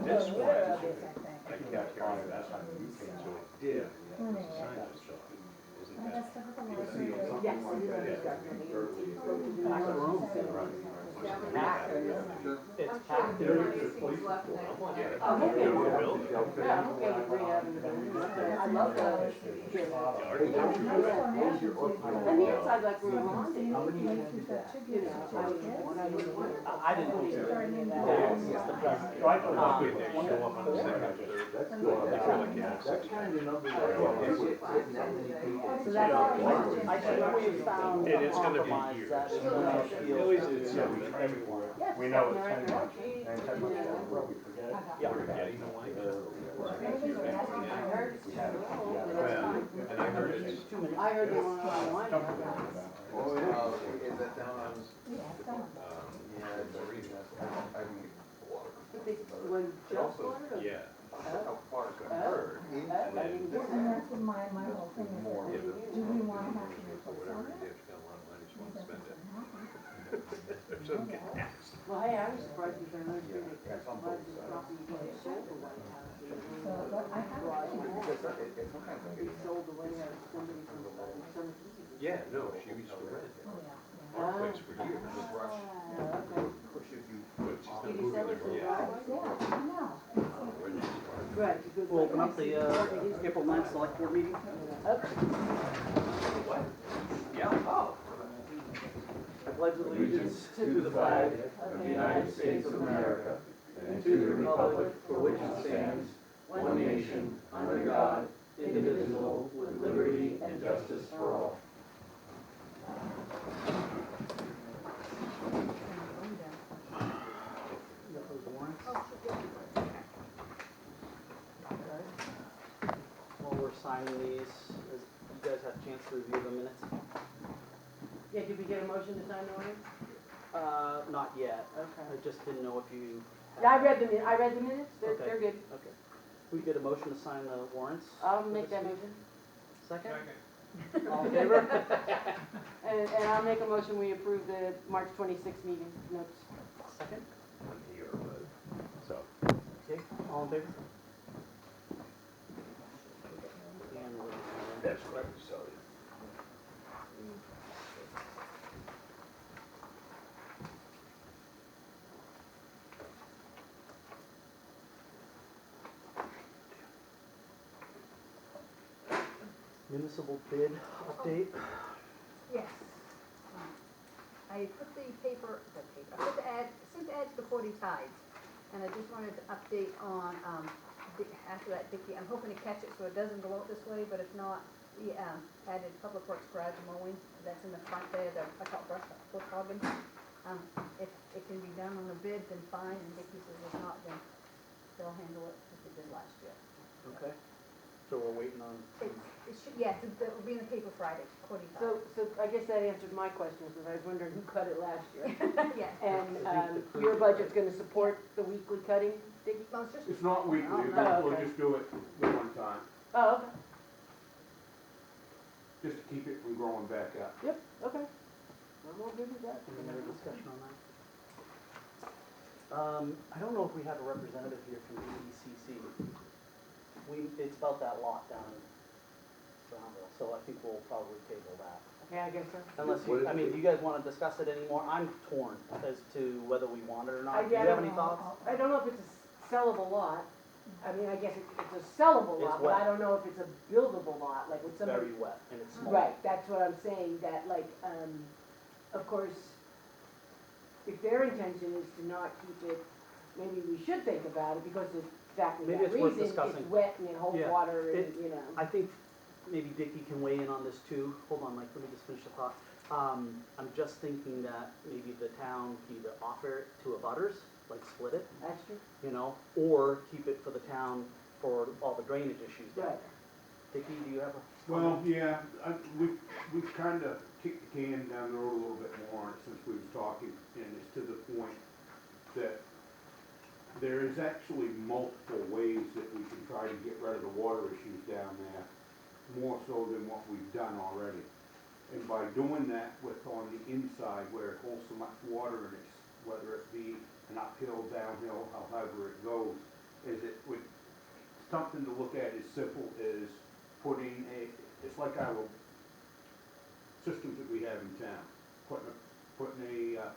This one, I kept on it, that's on the UK, so it did. Sign it, so isn't that? Yes, It's packed. I'm okay with bringing out in the building. I love the. On the inside, like we're on. You know, I didn't think so. It's the president. Right, show up on the second, third. That's They really can't. That's kind of number. So that's all. I think we've found And it's gonna be compromise years. that is It always is, yeah, everywhere. Yes, We know it's right, too much. right. Anytime we forget it. Yeah. We're getting the light. I heard it's too low, but that's fine. And I heard it's. I heard they want to wine. Oh, is that down on? Yeah, it's a reason, I can get water. When just water? Yeah. How far it's gonna hurt. I didn't get And that. that's what my whole thing is, do we want to have to replace Whatever it? it is, got a lot of money, just want to spend it. Because So get next. Well, hey, I was surprised because I know you're gonna buy this property, you get sold the White House. So, but I have. They sold the White House, somebody from some. Yeah, no, she used to rent our place for years. Okay. But she's not Did you moving sell it there to the yet. driveway? Yeah, I know. Where did she start? Right, because. We'll open up the April 9th select board meeting. Okay. What? Yeah. Oh. I pledge allegiance to the flag of the United States of America and to the republic for which it stands, one nation, under God, indivisible, with liberty and justice for all. While we're signing these, you guys have a chance to review the minutes? Yeah, did we get a motion to sign the warrant? Not yet. Okay. I just didn't know if you. Yeah, I read the minutes, they're Okay. good. Okay. We get a motion to sign the warrants? I'll make that motion. Second? All in favor? And I'll make a motion, we approve the March 26th meeting notes. Second? One here, but, so. Okay, all in favor? And we'll- That's right, so. Municipal bid update. Yes. I put I put sent ads before the tides, and I just wanted to update on, after that, Dickie, I'm hoping to catch it so it doesn't go out this way, but if not, we, added Public Works garage mowing, that's in the front there, I call bush hogging. If it can be done on a bid, then fine, and Dickie says if not, then they'll handle it as they did last year. Okay. So we're waiting on. It should, yes, it'll be in the paper Friday, according to. So I guess that answered my question, because I was wondering who cut it last year. Yes. And your budget's gonna support the weekly cutting, Dickie? Well, it's just. It's not weekly, Oh, we'll okay. just do it the one time, Oh, okay, just to keep it from growing back up. yep, okay. I'm all good with that. Any other discussion on that? I don't know if we have a representative here from the EDCC. It's about that lot down in Brownville, so I think we'll probably table that. Okay, I guess so. Unless What you, is I mean, it? do you guys wanna discuss it anymore? I'm torn as to whether we want it or not. Do you I have don't any know. thoughts? I don't know if it's a sellable lot. I mean, I guess it's a sellable It's lot, but I wet. don't know if it's a buildable lot, like with It's somebody. very wet and it's small. Right, that's what I'm saying, that like, of course, if their intention is to not keep it, maybe we should think about it, because of exactly Maybe that it's worth reason, discussing. it's wet and it holds Yeah. water and, It- you know. I think maybe Dickie can weigh in on this too. Hold on, Mike, let me just finish the thought. I'm just thinking that maybe the town can either offer it to abutters, like split it, That's true. you know, or keep it for the town for all the drainage issues down Right. there. Dickie, do you have a? Well, yeah, we've kind of kicked the can down the road a little bit more on it since we was talking, and it's to the point that there is actually multiple ways that we can try to get rid of the water issues down there, more so than what we've done already. And by doing that with on the inside where it holds so much water and it's whether it be an uphill, downhill, however it goes, is it would, something to look at as simple as putting it's like our systems that we have in town, putting a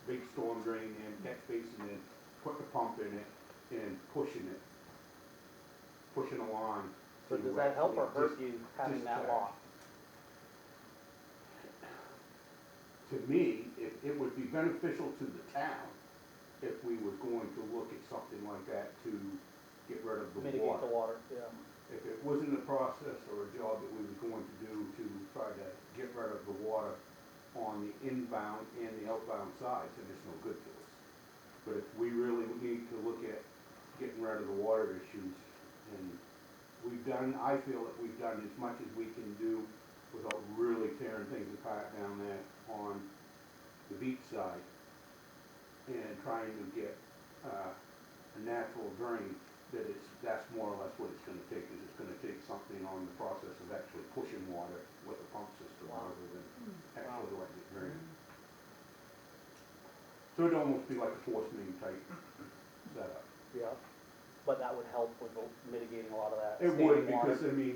big storm drain in, catch basin in, putting a pump in it, and pushing a line. So to does that help or actually hurt you having that discharge. lot? To me, it would be beneficial to the town if we were going to look at something like that to get rid of the Mitigate water. the water, yeah. If it wasn't a process or a job that we were going to do to try to get rid of the water on the inbound and the outbound sides, then it's no good to us. But if we really need to look at getting rid of the water issues, and I feel that we've done as much as we can do without really tearing things apart down there on the beach side, and trying to get a natural drain, that's more or less what it's gonna take, is it's gonna take something on the process of actually pushing water with a pump system rather than actually letting it drain. So it'd almost be like a force main type setup. Yeah, but that would help with mitigating a lot of that It would, standing water. because I mean,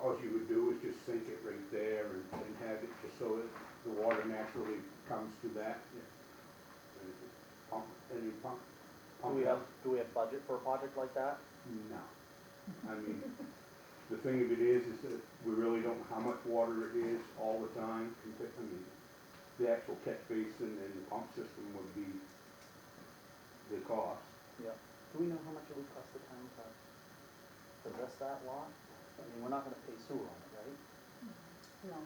all you would do is just sink it right there and have it just so that the water naturally comes to that. And if it's pump, and you pump Do we have budget for a project like that? No. I mean, the thing of it is that we really don't know how much water it is all the time. I mean, the actual catch basin and the pump system would be the cost. Yeah. Do we know how much it would cost the town to possess that lot? I mean, we're not gonna pay sewer on it, right? No,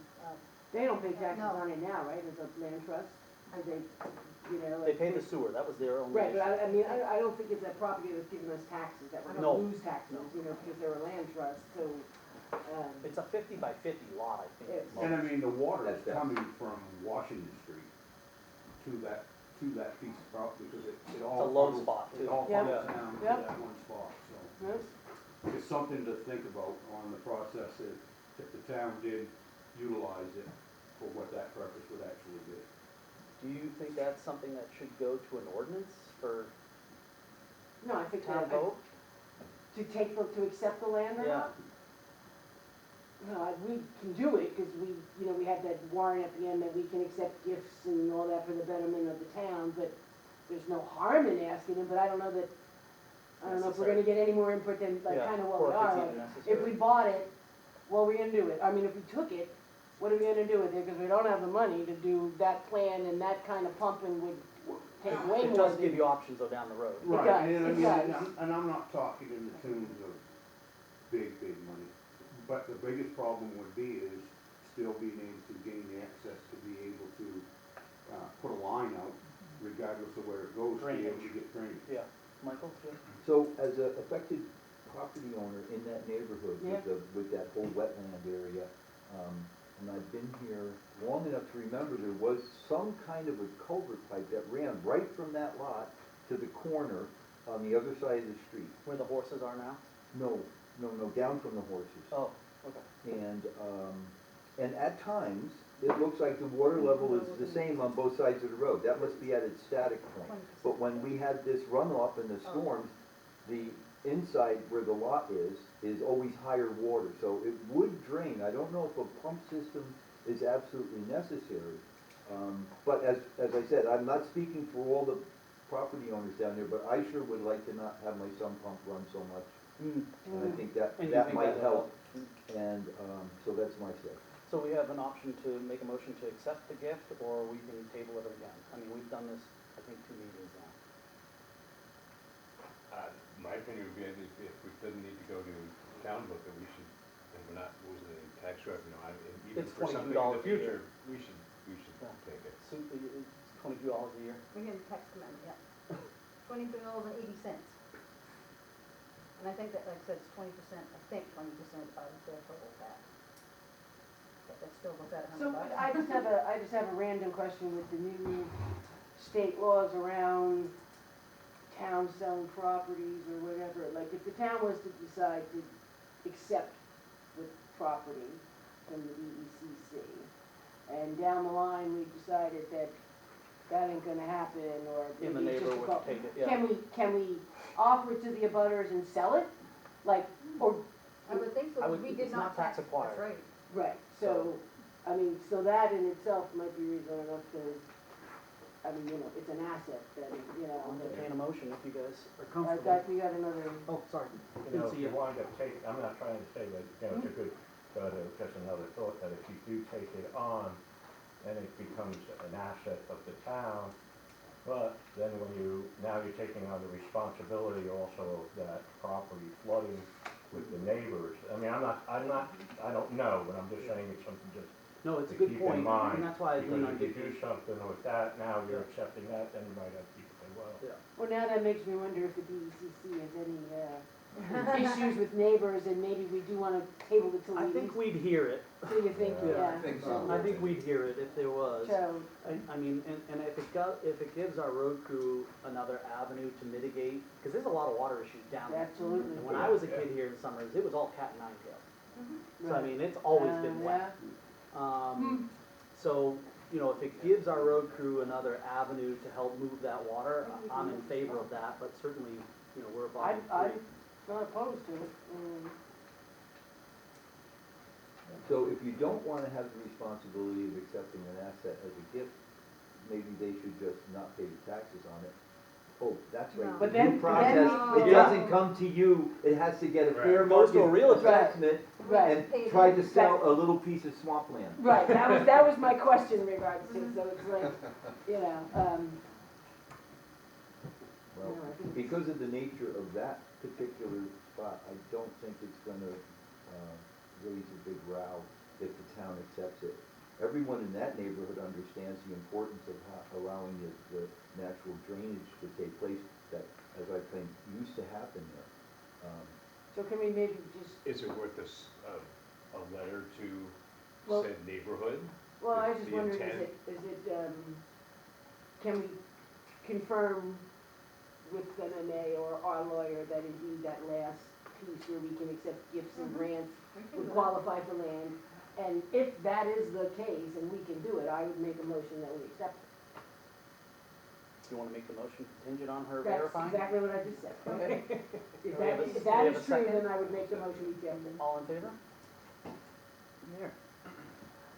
They don't pay taxes No. on it now, right, as a land trust? Do they, you know? They like- pay the sewer, that was their own. Right, but issue. I mean, I don't think it's that property that's giving us taxes, that we're No. gonna lose taxes, you know, because they're a land trust, so, It's a 50 by 50 lot, I think. Yes. at And I most. mean, the water is That's- coming from Washington Street to that piece of property, because it all. It's a low funnels- spot, too. It all Yeah. funnels down to Yeah. that one spot, so. no? It's something to think about on the process if the town did utilize it for what that purpose would actually be. Do you think that's something that should go to an ordinance for No, I think town that, vote? to accept the land or Yeah. not? No, we can do it, because we have that warrant at the end that we can accept gifts and all that for the betterment of the town, but there's no harm in asking them, but I don't know if we're gonna get any more input than, like, Yeah, kinda what or we if it's are. even Like, necessary. if we bought it, what are we gonna do with it? I mean, if we took it, what are we gonna do with it? Because we don't have the money to do that plan, and that kind of pumping would take way It more does than. give you options though down the road. Right, does, and I it mean, does. and I'm not talking in the tunes of big money, but the biggest problem would be is still being able to gain the access to be able to, put a line out regardless of where it goes, to be able to get drainage. Yeah. Michael, Jim? So as a affected property owner in that neighborhood Yeah. with that whole wetland area, and I've been here long enough to remember there was some kind of a culvert pipe that ran right from that lot to the corner on the other side of the street. Where the horses are now? No, down from the horses. Oh, okay. And at times, it looks like the water level is the same on both sides of the road. That must be at its static point. But when we had this runoff in the storms, the inside where the lot is always higher water. So it would drain. I don't know if a pump system is absolutely necessary. But as I said, I'm not speaking for all the property owners down there, but I sure would like to not have my sump pump run so much. And I think And you that think might would help. And so that's my say. So we have an option to make a motion to accept the gift, or we can table it again. I mean, we've done this, I think, 2 meetings now. My opinion would be, if we didn't need to go to town vote, that we should, and we're not losing any tax revenue on it, and even It's for something in $22 the a year. future, we should Yeah. take it. So it's $22 a year. we can text amendment, yeah. $22.80. And I think that, like I said, it's 20%, I think 20% of their total tax. But that's still about So $100. I just have a random question with the new state laws around towns selling properties or whatever. Like, if the town was to decide to accept the property from the DECC, and down the line we decided that that ain't gonna happen, or And the maybe it's neighbor just a would call. take it, yeah. Can we offer it to the abutters and sell it? Like, or, I would think so, I would- we did it's not not tax tax, acquired. that's right. right, so, I mean, so that in itself might be reason enough to, I mean, you know, it's an asset that, you know. I'll entertain a motion if you guys are I comfortable. got, we got another, Oh, sorry. You know, if See you ya. wanted to take, I'm not trying to say that, you know, it's a good, but just another thought, that if you do take it on, then it becomes an asset of the town, but then when now you're taking on the responsibility also of that property flooding with the neighbors. I mean, I don't know, but I'm just saying it's something just No, it's a to good keep in point, mind. and that's why I lean on Because if you Dicky. do something with that, now you're accepting that, then you might have people say, well, well, now that makes me wonder if the DECC has any, issues with neighbors, and maybe we do wanna table it till I we, think we'd hear it. so you think, Yeah, yeah. I think so. I think we'd hear it if there was. So, I mean, and if it gives our road crew another avenue to mitigate, because there's a lot of water issues down there. absolutely. And when I was a kid here in summers, it was all cat and nine tails. So I Right. mean, it's always been wet. So, you know, if it gives our road crew another avenue to help move that water, I'm in favor of that, but certainly, you know, we're above I'm free. not opposed to it. So if you don't wanna have the responsibility of accepting an asset as a gift, maybe they should just not pay the taxes on it. Oh, that's right. No. the But due then process, we- it Yeah. doesn't come to you, it has to get a fair Right. Goes to a market realtor. assessment Right, and try to sell a little piece of swampland. right, that was my question in regards to, so it's like, you know, Well, No, I think- because of the nature of that particular spot, I don't think it's gonna, raise a big row if the town accepts it. Everyone in that neighborhood understands the importance of allowing the natural drainage to take place that, as I think, used to happen there. so can we maybe just, Is it worth a letter Well- to said neighborhood? well, I was Is just the wondering, intent- can we confirm with MMA or our lawyer that indeed that last piece where we can accept gifts and grants We can would do it. qualify for land? And if that is the case and we can do it, I would make a motion that we accept it. You wanna make the motion contingent on her That's verifying? exactly what I just said. Okay. If Do we that, have a- if do we that have is a true, second? then I would make the motion we accept it. All in favor? There.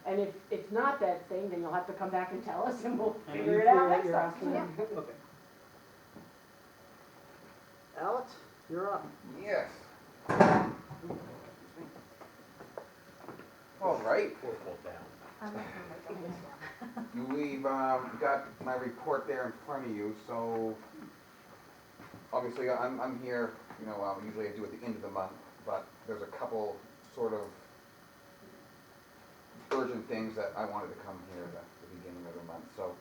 And if it's not that thing, then you'll have to come back and tell us and we'll And figure you it out clear what next you're time. asking? Okay. Alex, you're up. Yes. All right, Or pull down? I'm not gonna make this one. we've got my report there in front of you, so obviously I'm here, you know, usually I do at the end of the month, but there's a couple sort of urgent things that I wanted to come here at the beginning of the month. So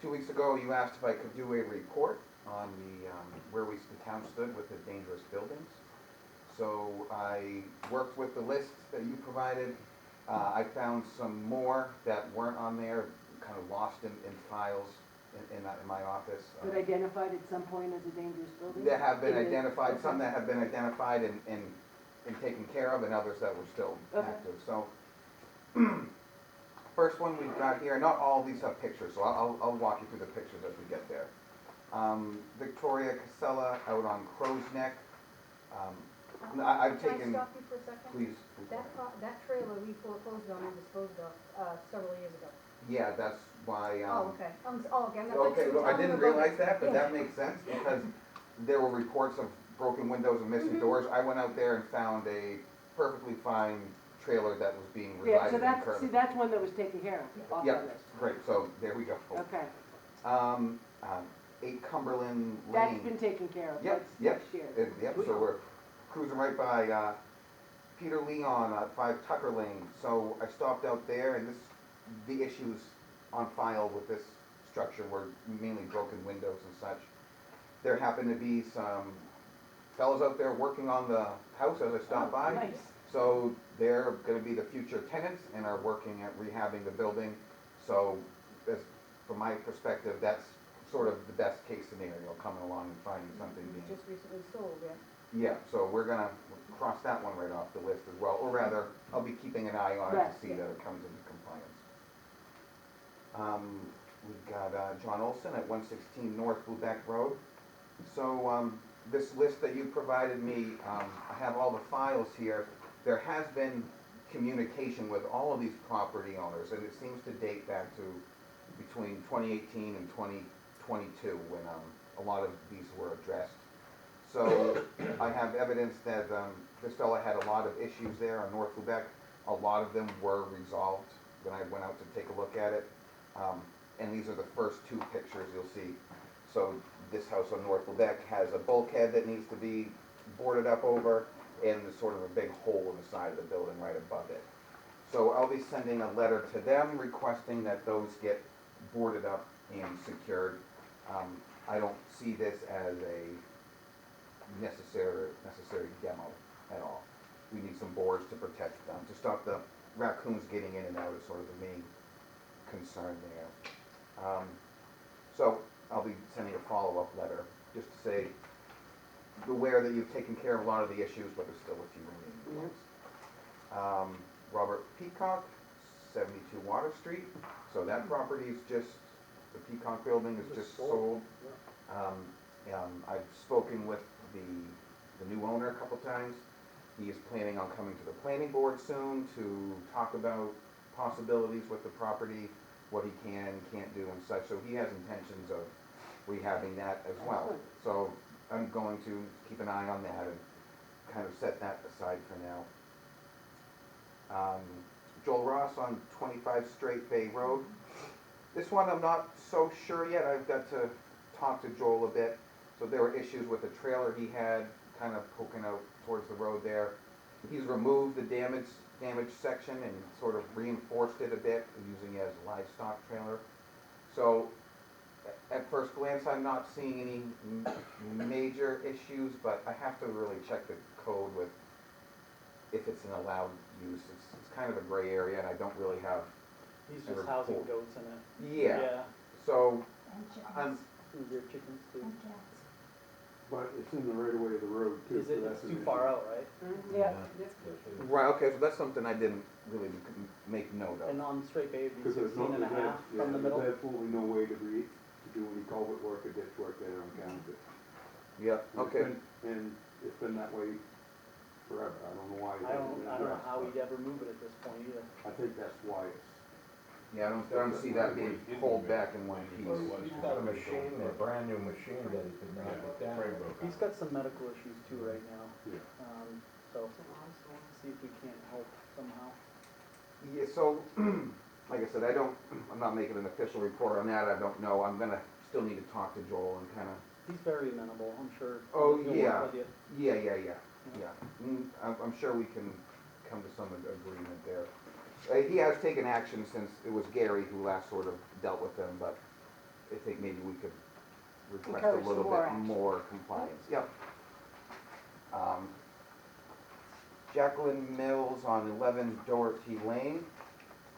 2 weeks ago, you asked if I could do a report on where the town stood with the dangerous buildings. So I worked with the list that you provided. I found some more that weren't on there, kind of lost in files in my office. But identified at some point as a dangerous building? That have been In the- identified, some that have been identified and taken care of, and others that were still Okay. active. So, first one we've got here, not all of these have pictures, so I'll walk you through the pictures as we get there. Victoria Casella out on Crow's Neck. I've Can I taken, stop you for a second? please. That trailer we foreclosed on and disposed of, several years ago. Yeah, that's why, Oh, okay, okay, I'm not. okay, well, I didn't realize that, but that makes sense, because there were reports of broken windows and missing Mhm. doors. I went out there and found a perfectly fine trailer that was being Yeah, resided so in that's, currently. see, that's one that was taken care of, off Yep. that list. Great, so there we go. Okay, 8 Cumberland that's Lane. been taken care of, Yep, that's yep. next year. Yep, so we're cruising right by Peter Leon at 5 Tucker Lane. So I stopped out there, and the issues on file with this structure were mainly broken windows and such. There happened to be some fellows out there working on the house as I stopped by. Nice. So they're gonna be the future tenants and are working at rehabbing the building. So from my perspective, that's sort of the best case scenario, coming along and finding something It was being. just recently sold, yeah. Yeah, so we're gonna cross that one right off the list as well, or rather, I'll be keeping an eye on it Right, to see yeah. that it comes into compliance. We've got John Olson at 116 North Lubec Road. So this list that you provided me, I have all the files here. There has been communication with all of these property owners, and it seems to date back to between 2018 and 2022 when a lot of these were addressed. So I have evidence that this fella had a lot of issues there on North Lubec. A lot of them were resolved when I went out to take a look at it. And these are the first two pictures you'll see. So this house on North Lubec has a bulkhead that needs to be boarded up over, and there's sort of a big hole in the side of the building right above it. So I'll be sending a letter to them requesting that those get boarded up and secured. I don't see this as a necessary demo at all. We need some boards to protect them, to stop the raccoons getting in and out is sort of the main concern there. So I'll be sending a follow-up letter just to say, aware that you've taken care of a lot of the issues, but there's still a few remaining ones. Robert Peacock, 72 Water Street. So that property is just, the Peacock building is just sold. I've spoken with the new owner a couple times. He is planning on coming to the planning board soon to talk about possibilities with the property, what he can and can't do and such. So he has intentions of rehabbing that as well. So I'm going to keep an eye on that and kind of set that aside for now. Joel Ross on 25 Straight Bay Road. This one I'm not so sure yet. I've got to talk to Joel a bit. So there were issues with the trailer he had kind of poking out towards the road there. He's removed the damaged section and sort of reinforced it a bit using it as a livestock trailer. So at first glance, I'm not seeing any major issues, but I have to really check the code with if it's an allowed use. It's kind of a gray area, and I don't really have. He's just housing goats in it. Yeah. So And Your chickens too. cats. But it's in the right of way of the road too. Is it, so it's that's an too issue. far out, right? Yeah. right, okay, so that's something I didn't really make note of. And on Straight Bay, it'd be Because there's 16 and a half from the middle. There's absolutely no way to do any culvert work or ditch work there on account of it. Yeah, okay. And it's been that way forever. I don't know why it I hasn't been don't know addressed, how but we'd ever move it at this point either. I think that's why it's. Yeah, I don't see that being pulled back in one piece. He's got a machine, a brand new machine that he could knock it down. He's got some medical issues too right now, Yeah. so see if we can't help somehow. Yeah, so, like I said, I'm not making an official report on that, I don't know, I'm gonna still need to talk to Joel and kinda, He's very amenable, I'm sure. Oh, he'll yeah. work with you. yeah. I'm sure we can come to some agreement there. He has taken action since it was Gary who last sort of dealt with him, but I think maybe we could request Encourage a little some more bit action. more compliance, yep. Jacqueline Mills on 11 Dorothy Lane,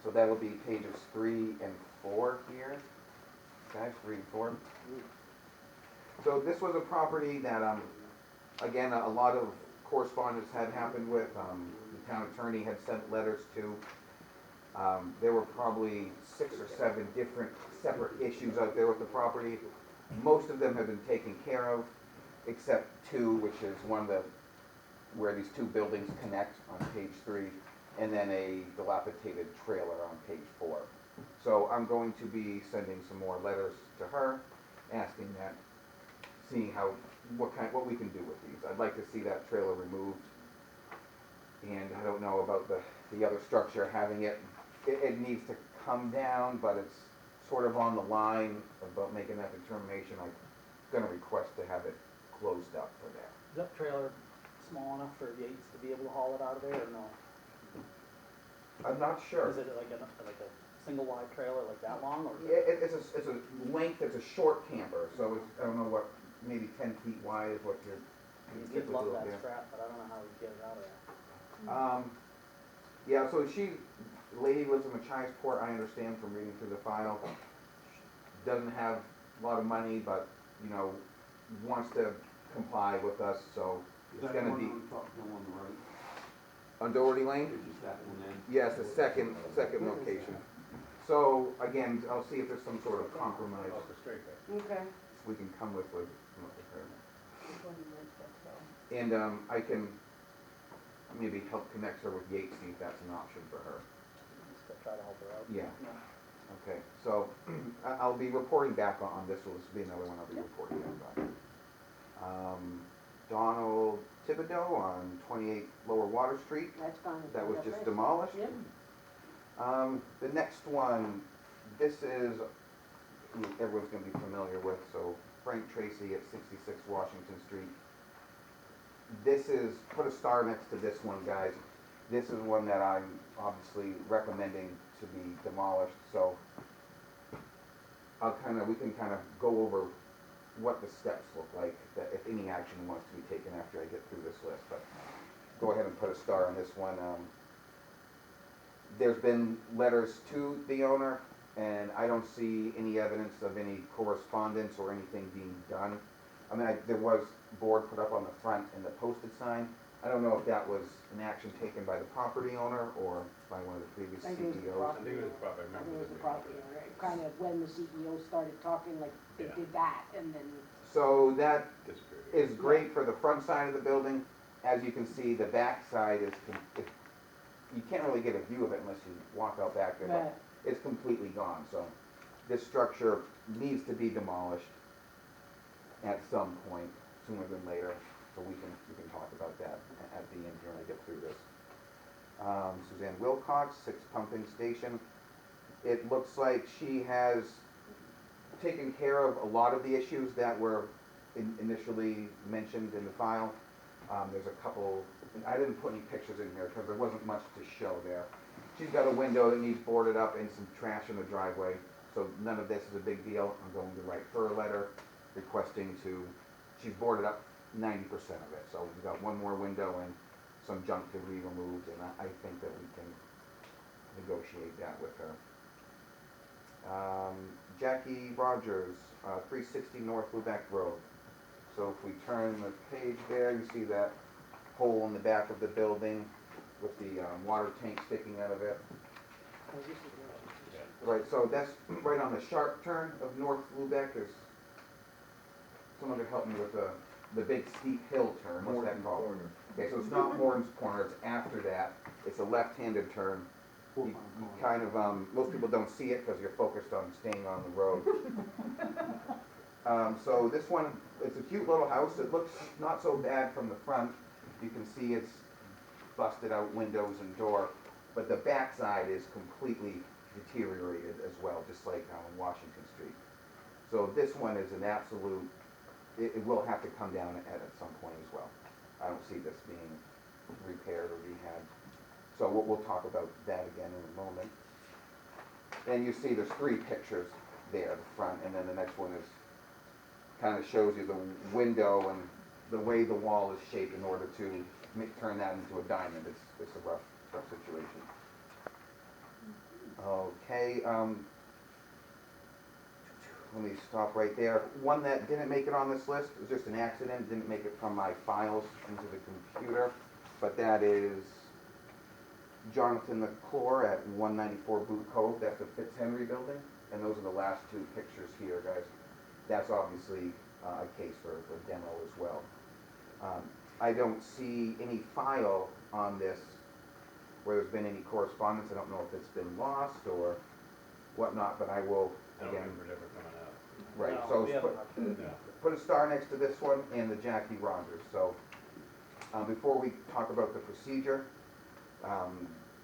so that'll be pages 3 and 4 here, guys, 3 and 4. So this was a property that, again, a lot of correspondence had happened with, the town attorney had sent letters to. There were probably 6 or 7 different separate issues out there with the property. Most of them have been taken care of, except 2, which is one that where these 2 buildings connect on page 3, and then a dilapidated trailer on page 4. So I'm going to be sending some more letters to her, asking that, seeing what we can do with these. I'd like to see that trailer removed, and I don't know about the other structure, having it needs to come down, but it's sort of on the line about making that determination. I'm gonna request to have it closed up for that. Is that trailer small enough for Yates to be able to haul it out of there or no? I'm not sure. Is it like a single wide trailer like that long or? It's a length, it's a short camper, so it's, I don't know what, maybe 10 feet wide is what you're. You'd love that yeah. strap, but I don't know how we'd get it out of there. Yeah, so the lady lives in Machiasport, I understand from reading through the file. Doesn't have a lot of money, but, wants to comply with us, so Is it's that gonna one be. on top hill on the right? On Doherty Lane? Is just that one in? Yes, the second location. So, again, I'll see if there's some sort of compromise Off the straight there. Okay. we can come with her. Before he went to go. And, I can maybe help connect her with Yates, see if that's an option for her. Just try to help her out. Yeah. Okay, so I'll be reporting back on this, will be another one I'll be reporting back on. Donald Thibodeau on 28 Lower Water Street, That's fine. that was just That's demolished. Yep. The next one, this is, who everyone's gonna be familiar with, so Frank Tracy at 66 Washington Street. This is, put a star next to this one, guys. This is one that I'm obviously recommending to be demolished, so we can kind of go over what the steps look like, that if any action wants to be taken after I get through this list, but go ahead and put a star on this one. There's been letters to the owner, and I don't see any evidence of any correspondence or anything being done. I mean, there was board put up on the front and the posted sign. I don't know if that was an action taken by the property owner or by one of the previous I think it was the CEOs. I think it was proper, I I think remember it was this the being property owner, kind of when the CEO started talking, like, they Yeah. did that, and then, So that disappeared. is great for the front side of the building. As you can see, the back side is, you can't really get a view of it unless you walk out back there, but but, it's completely gone, so this structure needs to be demolished at some point, sooner than later, so we can talk about that at the end here when I get through this. Suzanne Wilcox, 6 Pumping Station. It looks like she has taken care of a lot of the issues that were initially mentioned in the file. There's a couple, I didn't put any pictures in here because there wasn't much to show there. She's got a window that needs boarded up and some trash in the driveway, so none of this is a big deal. I'm going to write her a letter requesting she's boarded up 90% of it, so we've got one more window and some junk to be removed, and I think that we can negotiate that with her. Jackie Rogers, 360 North Lubec Road. So if we turn the page there, you see that hole in the back of the building with the water tank sticking out of it. oh, this is Yeah. Right, so that's right on the sharp turn of North Lubec. There's someone to help me with the big steep hill turn. What's that called? Okay, so it's not Morton's Corner, it's after that. It's a left-handed turn. You kind of, most people don't see it because you're focused on staying on the road. So this one, it's a cute little house. It looks not so bad from the front. You can see it's busted out windows and door, but the back side is completely deteriorated as well, just like on Washington Street. So this one is an absolute, it will have to come down at some point as well. I don't see this being repaired or rehabbed. So we'll talk about that again in a moment. And you see there's 3 pictures there, the front, and then the next one is, kind of shows you the window and the way the wall is shaped in order to turn that into a diamond. It's a rough situation. Okay, let me stop right there. One that didn't make it on this list was just an accident, didn't make it from my files into the computer, but that is Jonathan McClure at 194 Boot Cove. That's the Fitzhenry building, and those are the last 2 pictures here, guys. That's obviously a case for demo as well. I don't see any file on this where there's been any correspondence. I don't know if it's been lost or whatnot, but I will, I don't again, remember it ever coming out. right, No, so we haven't. put a star next to this one and the Jackie Rogers. So before we talk about the procedure,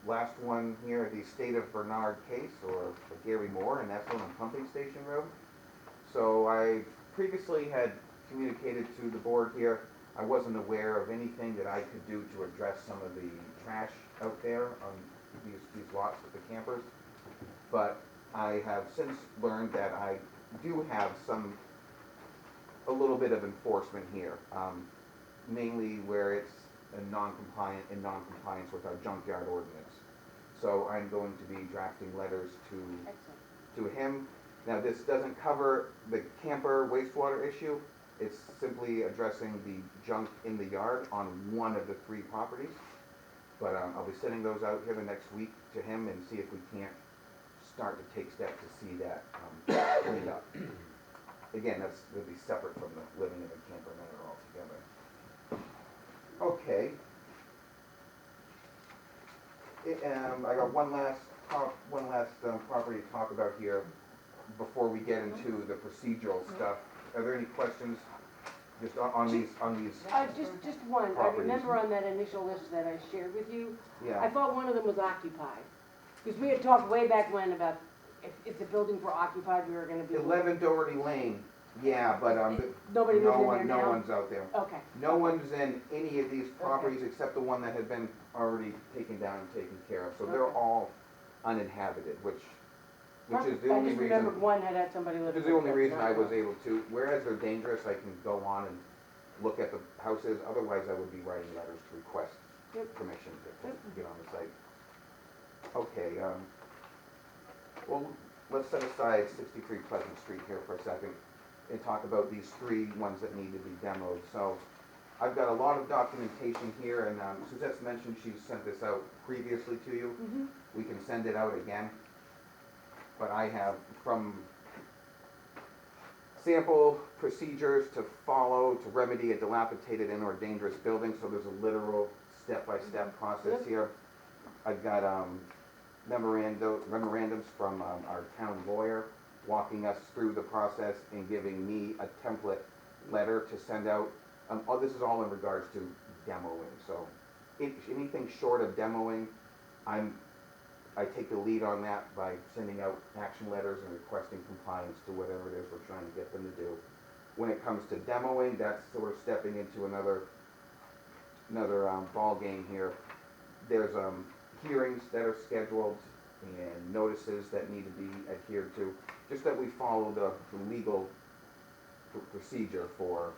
last one here, the State of Bernard case, or Gary Moore, and that's one on Pumping Station Road. So I previously had communicated to the board here, I wasn't aware of anything that I could do to address some of the trash out there on these lots with the campers. But I have since learned that I do have a little bit of enforcement here, mainly where it's in non-compliance with our junkyard ordinance. So I'm going to be drafting letters to him. Now, this doesn't cover the camper wastewater issue. It's simply addressing the junk in the yard on one of the 3 properties. But I'll be sending those out here the next week to him and see if we can't start to take steps to see that cleaned up. Again, that's gonna be separate from the living in the camper manor altogether. Okay. I got one last property to talk about here before we get into the procedural stuff. Are there any questions just on these, Just one, I Properties. remember on that initial list that I shared with you, I yeah, thought one of them was occupied. Because we had talked way back when about if the buildings were occupied, we were gonna be. 11 Doherty Lane, yeah, but Nobody lives in there no now? one's out there. Okay. No one's in any of these properties except the one that had been already taken down and taken care of. So they're Okay. all uninhabited, which is the I only just reason. remembered one had somebody living. Which is the only reason I was able to, whereas they're dangerous, I can go on and look at the houses, otherwise I would be writing letters to request Yep. permission to get on the site. Okay, well, let's set aside 63 Pleasant Street here for a second and talk about these three ones that need to be demoed. So I've got a lot of documentation here, and Suzette's mentioned she sent this out previously to you. Mm-hmm. We can send it out again. But I have from sample procedures to follow to remedy a dilapidated and or dangerous building, so there's a literal step-by-step process here. I've got memorandums from our town lawyer walking us through the process and giving me a template letter to send out. This is all in regards to demoing, so anything short of demoing, I take the lead on that by sending out action letters and requesting compliance to whatever it is we're trying to get them to do. When it comes to demoing, that's sort of stepping into another ball game here. There's hearings that are scheduled and notices that need to be adhered to, just that we follow the legal procedure for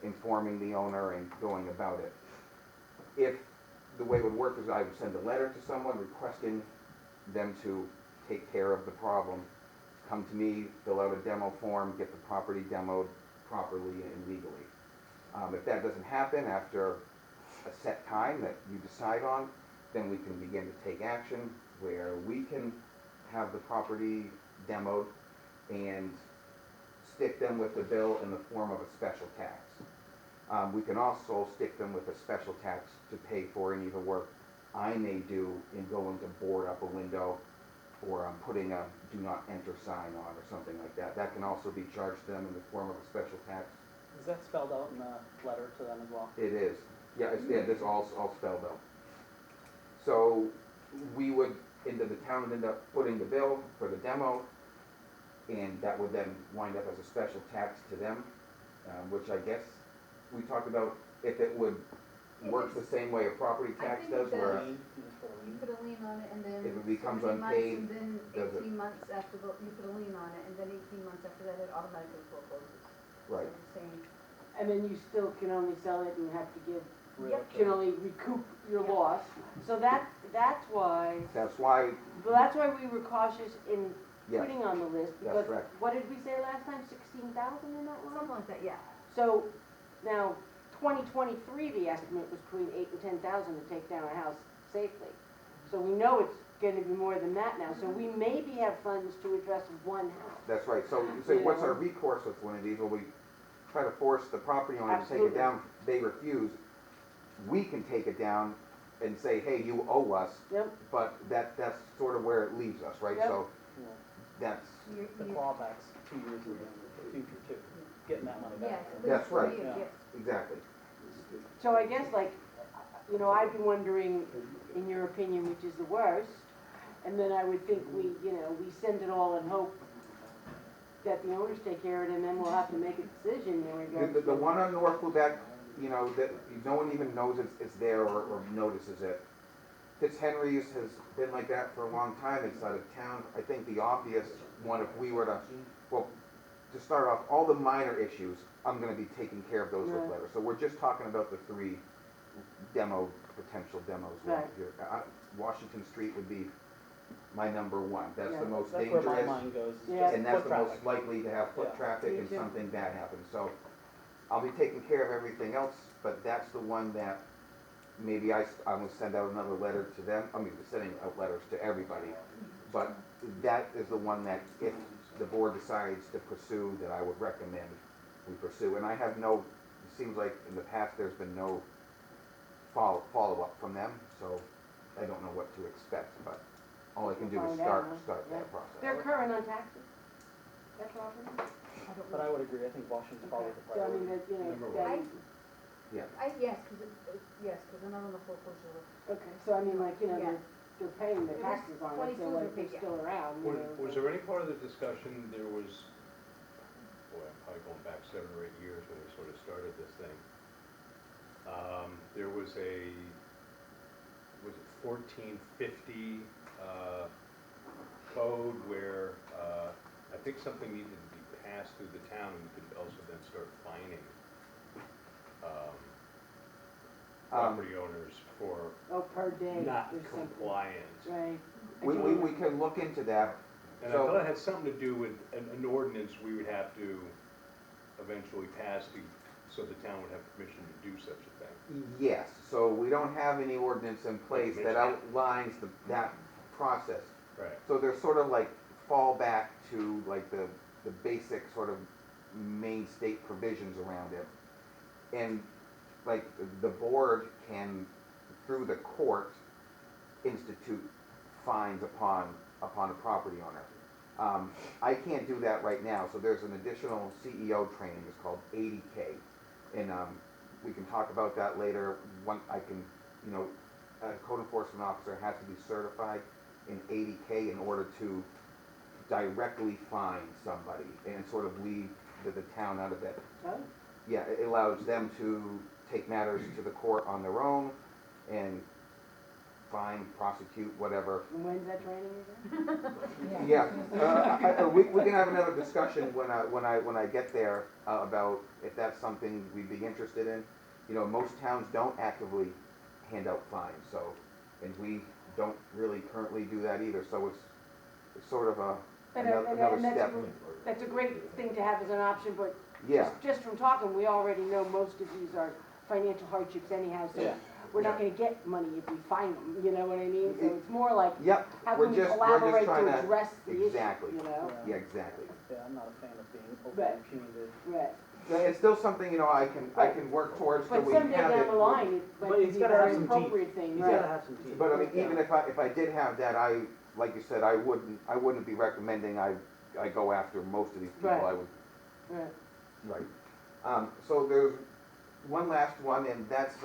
informing the owner and going about it. If the way it would work is I would send a letter to someone requesting them to take care of the problem, come to me, fill out a demo form, get the property demoed properly and legally. If that doesn't happen after a set time that you decide on, then we can begin to take action where we can have the property demoed and stick them with the bill in the form of a special tax. We can also stick them with a special tax to pay for any of the work I may do in going to board up a window or putting a do not enter sign on or something like that. That can also be charged to them in the form of a special tax. Is that spelled out in the letter to them as well? It is. Yeah, this all spelled out. So the town would end up putting the bill for the demo, and that would then wind up as a special tax to them, which I guess we talked about if it would work the same way a property tax does, where You put a lien on it and then. if it becomes so many months, unpaid, And then does it- 18 months after, you put a lien on it, and then 18 months after that, it automatically forecloses. right. So the same. And then you still can only sell it and have to give, Yep. can only recoup your Yeah. loss. So that's why, That's why, we were cautious in yes, putting on the list. that's Because correct. what did we say last time, 16,000 in that one? Something like that, yeah. So now, 2023, the estimate was between 8 and 10,000 to take down a house safely. So we know it's gonna be more than that now, so we maybe have funds to address one house. That's right. So you say, what's our recourse with one of these? Well, we try to force the property owner to take it Absolutely. down. They refuse. We can take it down and say, hey, you owe us, Yep, but that's sort of where it leaves us, right? Yep. So that's, The clawback's 2 years in the future too, getting that money Yeah, back. so That's there's right. three of Yeah. you. exactly. so I guess I'd be wondering, in your opinion, which is the worst? And then I would think we send it all and hope that the owners take care of it, and then we'll have to make a decision in regards to. The one on North Lubec, that no one even knows it's there or notices it. Fitzhenry's has been like that for a long time. It's out of town. I think the obvious one, if we were to start off, all the minor issues, I'm gonna be taking care of those with Right. letters. So we're just talking about the three potential demos Right. here. Washington Street would be my number one. That's Yeah. the most That's where my dangerous. mind goes, is Yeah. just And that's foot the traffic. most likely to have foot Yeah. traffic Me and too. something bad happens. So I'll be taking care of everything else, but that's the one that maybe I'm gonna send out another letter to them. I mean, sending out letters to everybody. But that is the one that if the board decides to pursue, that I would recommend we pursue. And I have no, it seems like in the past there's been no follow-up from them, so I don't know what to expect, but all I can do is Find start out, that yeah. process. They're current on taxes? That property? I don't But I know. would agree, I think Washington's Okay. probably the So I mean, priority. that, you know, Number that- one. Yes, because they're not on the foreclosure list. okay, so I mean, like, you know, Yeah. they're paying the It was taxes on it, so 22 like, they're yeah. still around, you know. Was there any part of the discussion, there was, boy, I'm probably going back 7 or 8 years when we sort of started this thing. There was it 1450 code where I think something needed to be passed through the town, and we could also then start fining property owners for Oh, per day, not there's something. compliant. Right. We can look into that. And I thought it had something to do with an ordinance we would have to eventually pass so the town would have permission to do such a thing. Yes, so we don't have any ordinance in place that outlines that process. Right. So there's sort of like fallback to like the basic sort of main state provisions around it. And like the board can, through the court, institute fines upon a property owner. I can't do that right now, so there's an additional CEO training, it's called 80K. And we can talk about that later. I can, you know, a code enforcement officer has to be certified in 80K in order to directly fine somebody and sort of leave the town out of it. Oh, Yeah, it allows them to take matters to the court on their own and fine, prosecute, whatever. and when's that training again? Yeah, we can have another discussion when I get there about if that's something we'd be interested in. You know, most towns don't actively hand out fines, so, and we don't really currently do that either, so it's sort of another step. That's a great thing to have as an option, but Yeah, just from talking, we already know most of these are financial hardships anyhow, so Yeah. we're not gonna get money if we find them, you know what I mean? So it's more like, yep, how we're can we just collaborate trying to to, address the issue, exactly. you know? Yeah, exactly. Yeah, I'm not a fan of being Right. overly punitive. Right, Yeah, it's still something, you know, I can work towards till but we someday have it. down the line, it But might it's be a gotta have very some teeth. appropriate thing, He's right? gotta have some teeth. But I mean, even if I did have that, like you said, I wouldn't be recommending I go after most of these people. Right. I would, Right. right. So there's one last one, and that's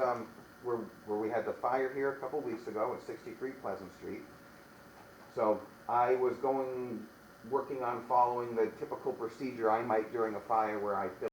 where we had the fire here a couple weeks ago at 63 Pleasant Street. So I was working on following the typical procedure I might during a fire where I fill